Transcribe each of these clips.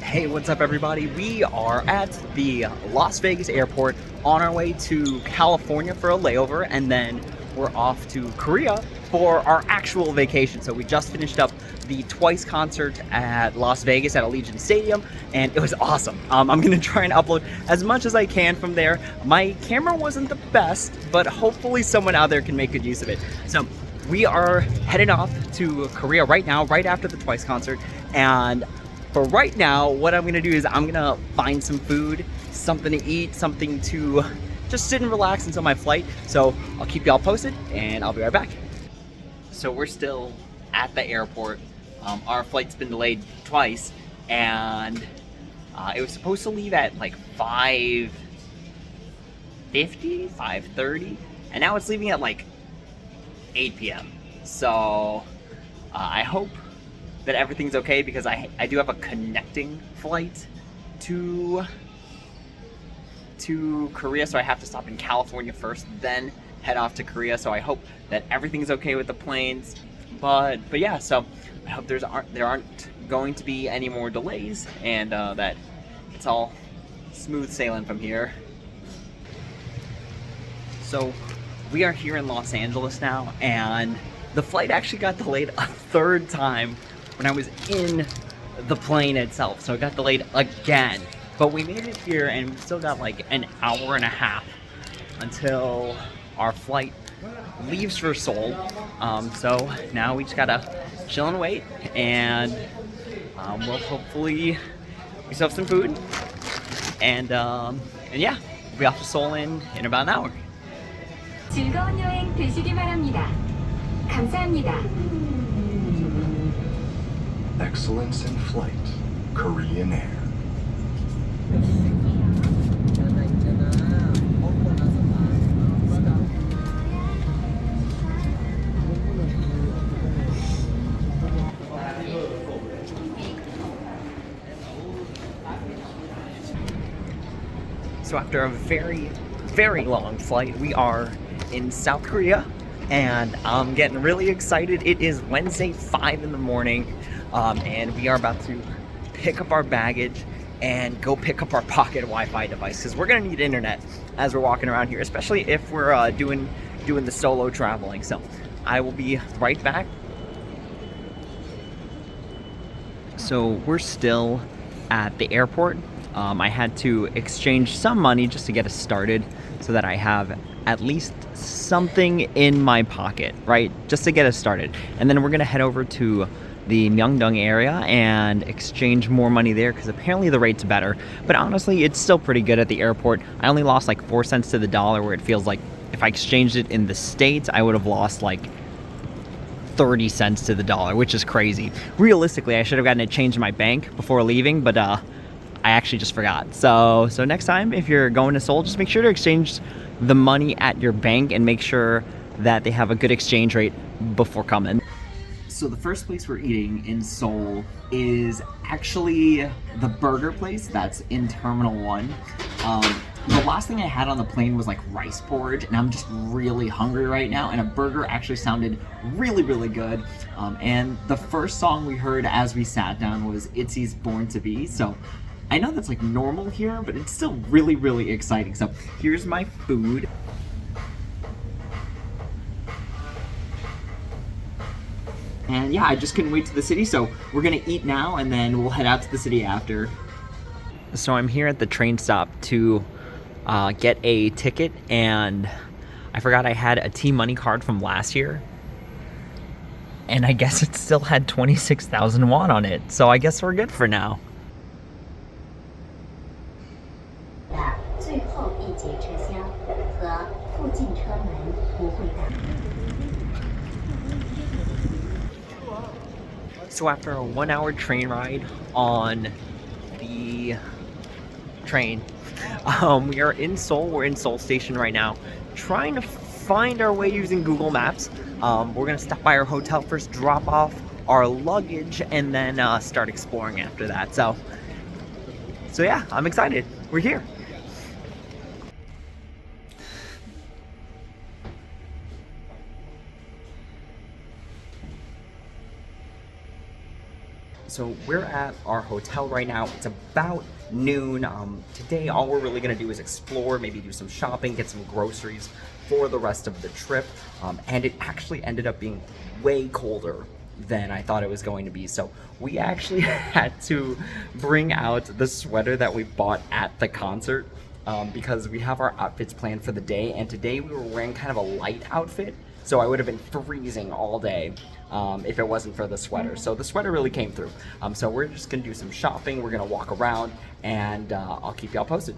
Hey, what's up everybody? We are at the Las Vegas airport on our way to California for a layover, and then we're off to Korea for our actual vacation. So we just finished up the TWICE concert at Las Vegas at Allegiant Stadium, and it was awesome. I'm gonna try and upload as much as I can from there. My camera wasn't the best, but hopefully someone out there can make good use of it. So we are headed off to Korea right now, right after the TWICE concert, and for right now, what I'm gonna do is I'm gonna find some food, something to eat, something to just sit and relax until my flight. So I'll keep y'all posted and I'll be right back. So we're still at the airport. Our flight's been delayed twice, and it was supposed to leave at like 5:50, 5:30, and now it's leaving at like 8 p.m. So I hope that everything's okay, because I do have a connecting flight to Korea, so I have to stop in California first, then head off to Korea. So I hope that everything's okay with the planes. But yeah, so I hope there aren't going to be any more delays, and that it's all smooth sailing from here. So we are here in Los Angeles now, and the flight actually got delayed a third time when I was in the plane itself. So it got delayed again. But we made it here, and we still got like an hour and a half until our flight leaves for Seoul. So now we just gotta chill and wait, and we'll hopefully we still have some food, and yeah, we'll be off to Seoul in about an hour. 즐거운 여행 되시기 바랍니다. 감사합니다. Excellence in flight, Korean Air. So after a very, very long flight, we are in South Korea, and I'm getting really excited. It is Wednesday, 5 in the morning, and we are about to pick up our baggage and go pick up our pocket Wi-Fi device, because we're gonna need internet as we're walking around here, especially if we're doing the solo traveling. So I will be right back. So we're still at the airport. I had to exchange some money just to get us started, so that I have at least something in my pocket, right? Just to get us started. And then we're gonna head over to the Myeong-dong area and exchange more money there, because apparently the rate's better. But honestly, it's still pretty good at the airport. I only lost like 4 cents to the dollar, where it feels like if I exchanged it in the States, I would have lost like 30 cents to the dollar, which is crazy. Realistically, I should have gotten it changed in my bank before leaving, but I actually just forgot. So next time, if you're going to Seoul, just make sure to exchange the money at your bank and make sure that they have a good exchange rate before coming. So the first place we're eating in Seoul is actually the burger place that's in Terminal 1. The last thing I had on the plane was like rice porridge, and I'm just really hungry right now, and a burger actually sounded really, really good. And the first song we heard as we sat down was ITZY's Born to Be. So I know that's like normal here, but it's still really, really exciting. So here's my food. And yeah, I just couldn't wait to the city, so we're gonna eat now and then we'll head out to the city after. So I'm here at the train stop to get a ticket, and I forgot I had a T-Money card from last year, and I guess it still had 26,000 won on it, so I guess we're good for now. So after a 1-hour train ride on the train, we are in Seoul. We're in Seoul Station right now, trying to find our way using Google Maps. We're gonna stop by our hotel first, drop off our luggage, and then start exploring after that. So yeah, I'm excited. We're here. So we're at our hotel right now. It's about noon. Today, all we're really gonna do is explore, maybe do some shopping, get some groceries for the rest of the trip. And it actually ended up being way colder than I thought it was going to be. So we actually had to bring out the sweater that we bought at the concert because we have our outfits planned for the day. And today we were wearing kind of a light outfit. So I would have been freezing all day if it wasn't for the sweater. So the sweater really came through. So we're just gonna do some shopping. We're gonna walk around and I'll keep y'all posted.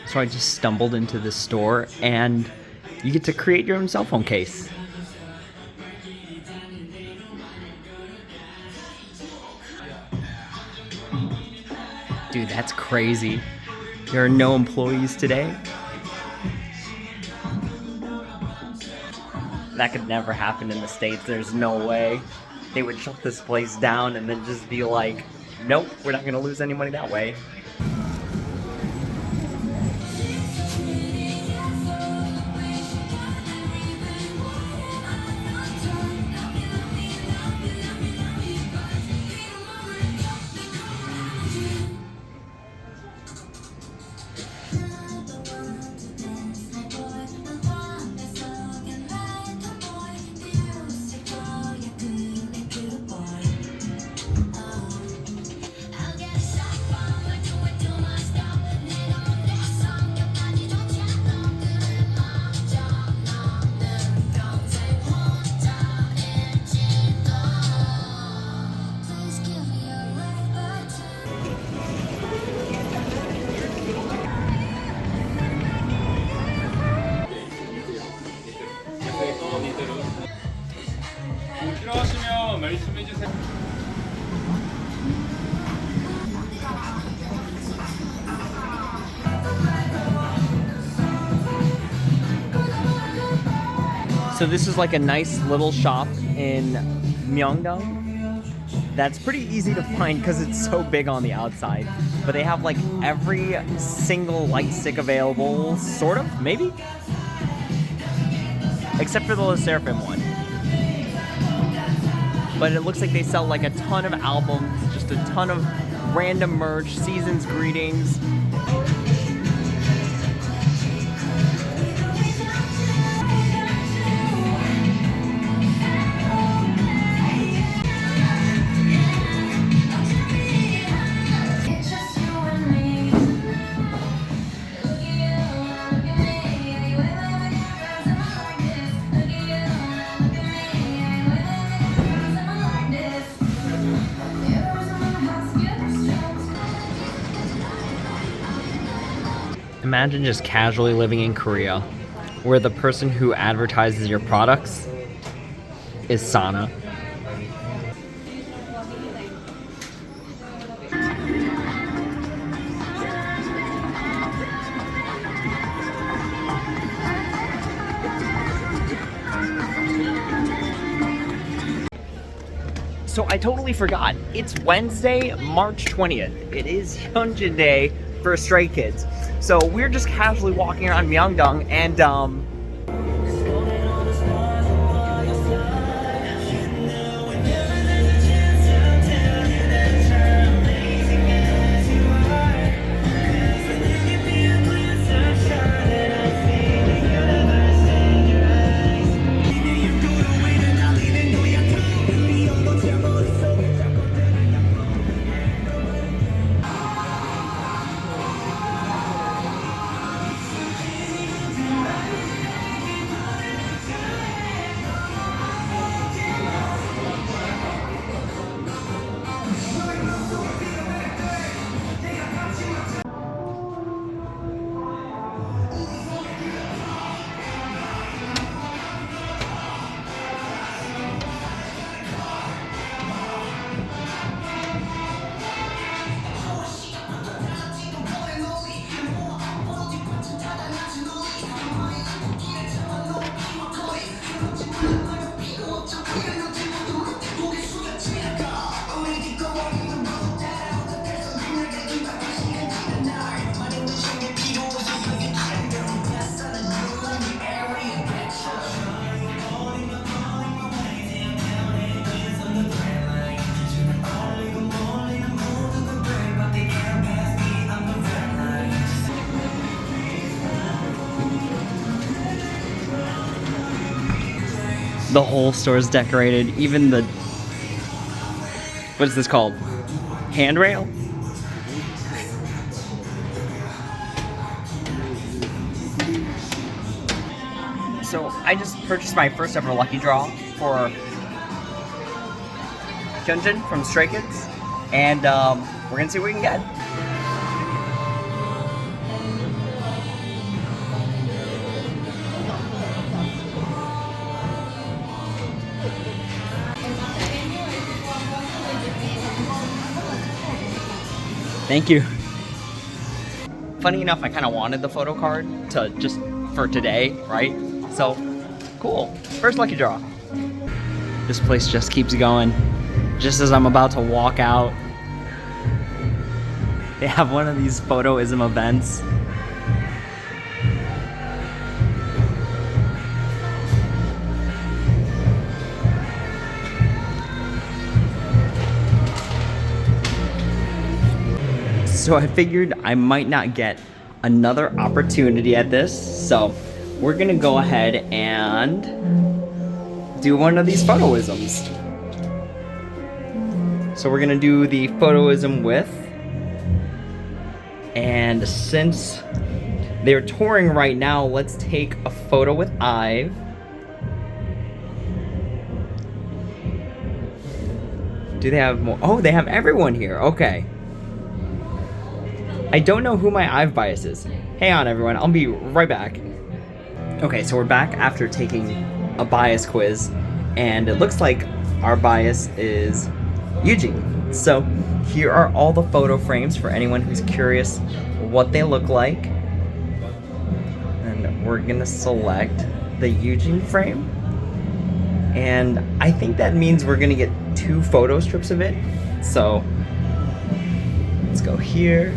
So I just stumbled into this store and you get to create your own cell phone case. Dude, that's crazy. There are no employees today. That could never happen in the States. There's no way. They would shut this place down and then just be like, nope, we're not gonna lose any money that way. 필요하시면 말씀해 주세요. So this is like a nice little shop in Myeong-dong. That's pretty easy to find because it's so big on the outside. But they have like every single light stick available, sort of, maybe? Except for the Le Sserafim one. But it looks like they sell like a ton of albums, just a ton of random merch, season's greetings. Imagine just casually living in Korea, where the person who advertises your products is Sana. So I totally forgot. It's Wednesday, March 20th. It is Hyunjin Day for Stray Kids. So we're just casually walking around Myeong-dong and The whole store is decorated, even the, what is this called? Handrail? So I just purchased my first ever lucky draw for Hyunjin from Stray Kids, and we're gonna see what we can get. Thank you. Funny enough, I kind of wanted the photo card to just for today, right? So, cool. First lucky draw. This place just keeps going. Just as I'm about to walk out, they have one of these photoism events. So I figured I might not get another opportunity at this, so we're gonna go ahead and do one of these photoisms. So we're gonna do the photoism with, and since they're touring right now, let's take a photo with Ive. Do they have more? Oh, they have everyone here, okay. I don't know who my Ive bias is. Hang on everyone, I'll be right back. Okay, so we're back after taking a bias quiz, and it looks like our bias is Eugene. So here are all the photo frames for anyone who's curious what they look like. And we're gonna select the Eugene frame. And I think that means we're gonna get 2 photo strips of it. So let's go here.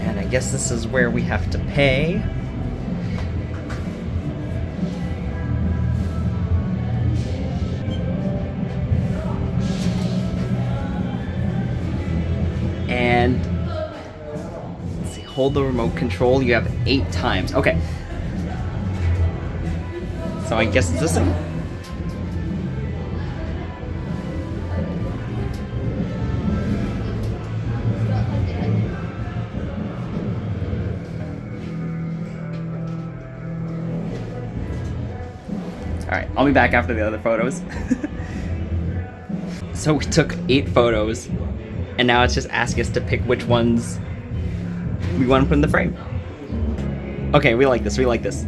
And I guess this is where we have to pay. And let's see, hold the remote control. You have 8 times. Okay. So I guess it's this thing. Alright, I'll be back after the other photos. So we took 8 photos, and now it's just asking us to pick which ones we want to put in the frame. Okay, we like this, we like this.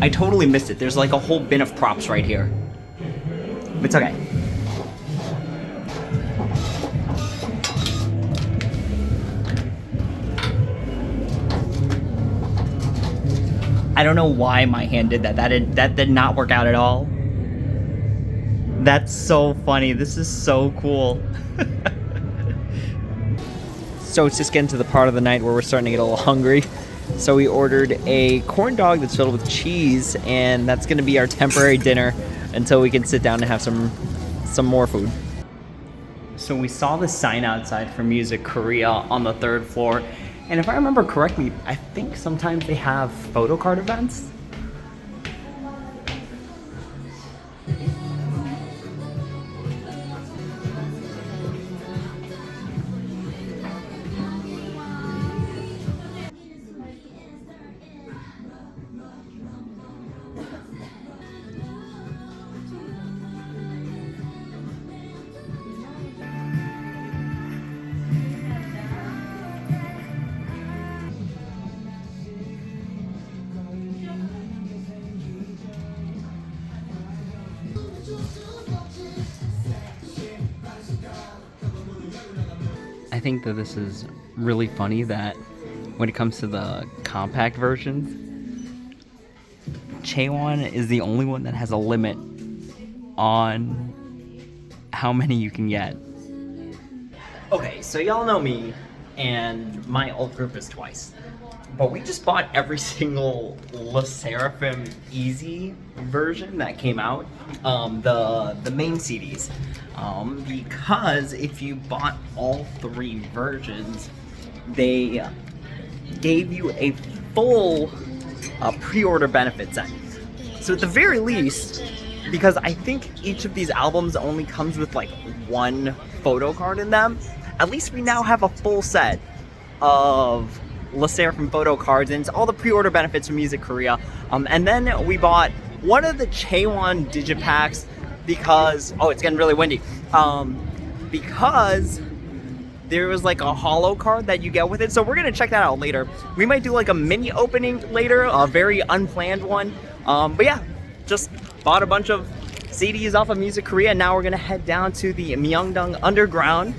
I totally missed it. There's like a whole bin of props right here. It's okay. I don't know why my hand did that. That did not work out at all. That's so funny. This is so cool. So it's just getting to the part of the night where we're starting to get a little hungry. So we ordered a corn dog that's filled with cheese, and that's gonna be our temporary dinner until we can sit down and have some more food. So we saw the sign outside for Music Korea on the 3rd floor. And if I remember correctly, I think sometimes they have photo card events. I think that this is really funny that when it comes to the compact versions, Chaewon is the only one that has a limit on how many you can get. Okay, so y'all know me, and my alt group is TWICE. But we just bought every single Le Sserafim Easy version that came out, the main CDs. Because if you bought all 3 versions, they gave you a full pre-order benefit set. So at the very least, because I think each of these albums only comes with like one photo card in them, at least we now have a full set of LE SSERAFIM photo cards, and it's all the pre-order benefits from Music Korea. And then we bought one of the Chaewon digipacks because, oh, it's getting really windy, because there was like a holo card that you get with it. So we're gonna check that out later. We might do like a mini opening later, a very unplanned one. But yeah, just bought a bunch of CDs off of Music Korea, and now we're gonna head down to the Myeong-dong Underground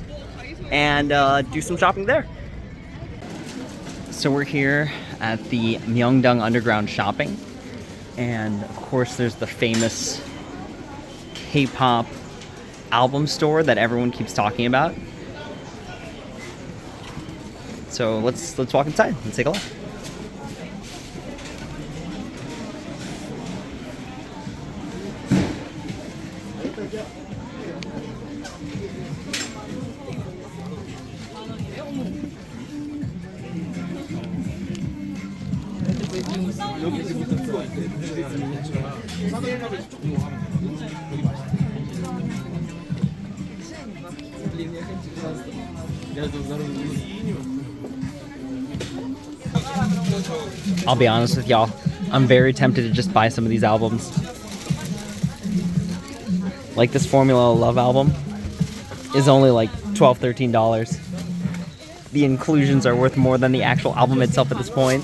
and do some shopping there. So we're here at the Myeong-dong Underground shopping, and of course there's the famous K-pop album store that everyone keeps talking about. So let's walk inside and take a look. I'll be honest with y'all, I'm very tempted to just buy some of these albums. Like this Formula Love album is only like $12, $13. The inclusions are worth more than the actual album itself at this point.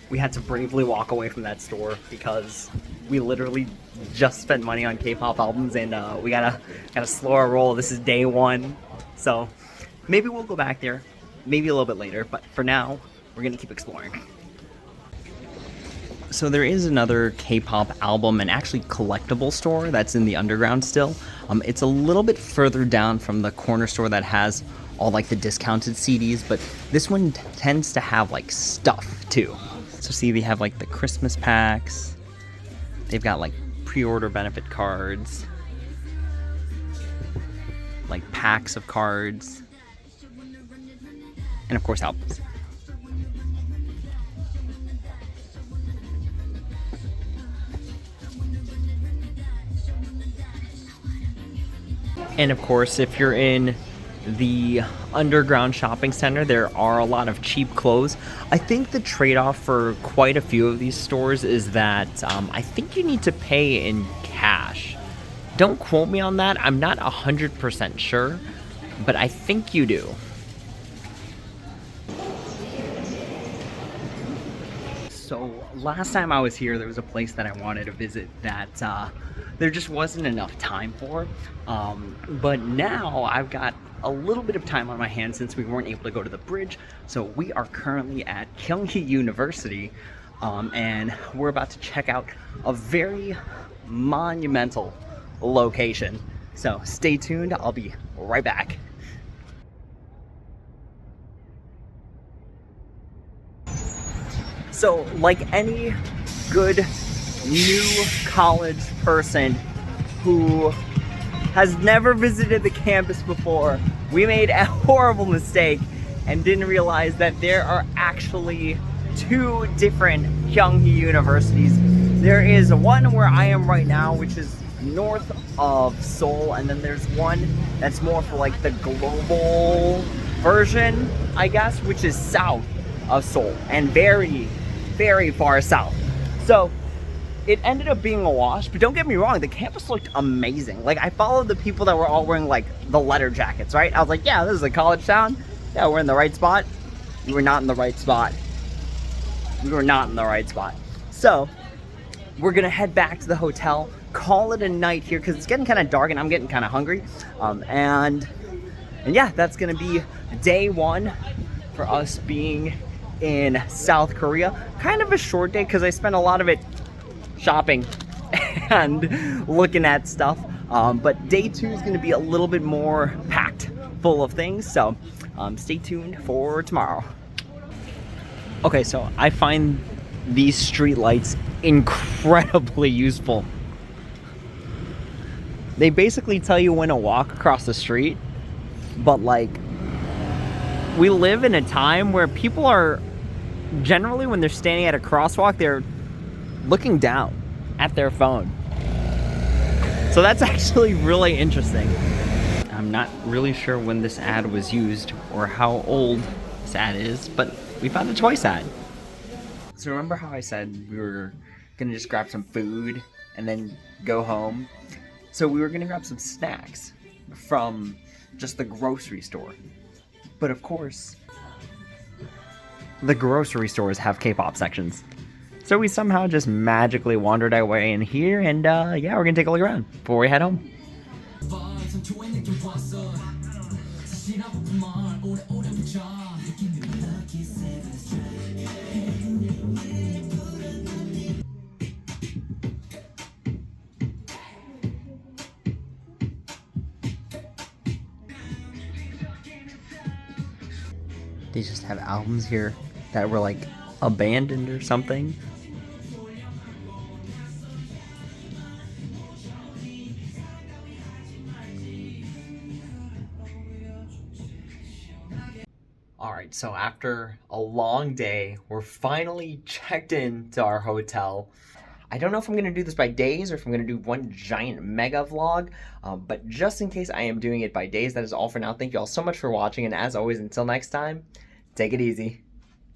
We had to bravely walk away from that store because we literally just spent money on K-pop albums, and we gotta slow our roll. This is day one, so maybe we'll go back there, maybe a little bit later, but for now, we're gonna keep exploring. So there is another K-pop album and actually collectible store that's in the underground still. It's a little bit further down from the corner store that has all like the discounted CDs, but this one tends to have like stuff too. So see, they have like the Christmas packs. They've got like pre-order benefit cards, like packs of cards, and of course albums. And of course, if you're in the underground shopping center, there are a lot of cheap clothes. I think the trade-off for quite a few of these stores is that I think you need to pay in cash. Don't quote me on that, I'm not 100% sure, but I think you do. So last time I was here, there was a place that I wanted to visit that there just wasn't enough time for. But now I've got a little bit of time on my hands since we weren't able to go to the bridge. So we are currently at Kyunghee University, and we're about to check out a very monumental location. So stay tuned, I'll be right back. So like any good new college person who has never visited the campus before, we made a horrible mistake and didn't realize that there are actually two different Kyunghee universities. There is one where I am right now, which is north of Seoul, and then there's one that's more for like the global version, I guess, which is south of Seoul and very, very far south. So it ended up being a wash, but don't get me wrong, the campus looked amazing. Like, I followed the people that were all wearing like the letter jackets, right? I was like, yeah, this is a college town. Yeah, we're in the right spot. We were not in the right spot. We were not in the right spot. So we're gonna head back to the hotel, call it a night here because it's getting kind of dark and I'm getting kind of hungry. And yeah, that's gonna be day one for us being in South Korea. Kind of a short day because I spent a lot of it shopping and looking at stuff, but day two is going to be a little bit more packed full of things, so stay tuned for tomorrow. Okay, so I find these street lights incredibly useful. They basically tell you when to walk across the street, but like, we live in a time where people are generally, when they're standing at a crosswalk, they're looking down at their phone. So that's actually really interesting. I'm not really sure when this ad was used or how old this ad is, but we found a TWICE ad. So remember how I said we were gonna just grab some food and then go home? So we were gonna grab some snacks from just the grocery store. But of course, the grocery stores have K-pop sections. So we somehow just magically wandered our way in here, and yeah, we're gonna take a look around before we head home. They just have albums here that were like abandoned or something. Alright, so after a long day, we're finally checked in to our hotel. I don't know if I'm going to do this by days or if I'm going to do one giant mega vlog, but just in case I am doing it by days, that is all for now. Thank you all so much for watching, and as always, until next time, take it easy.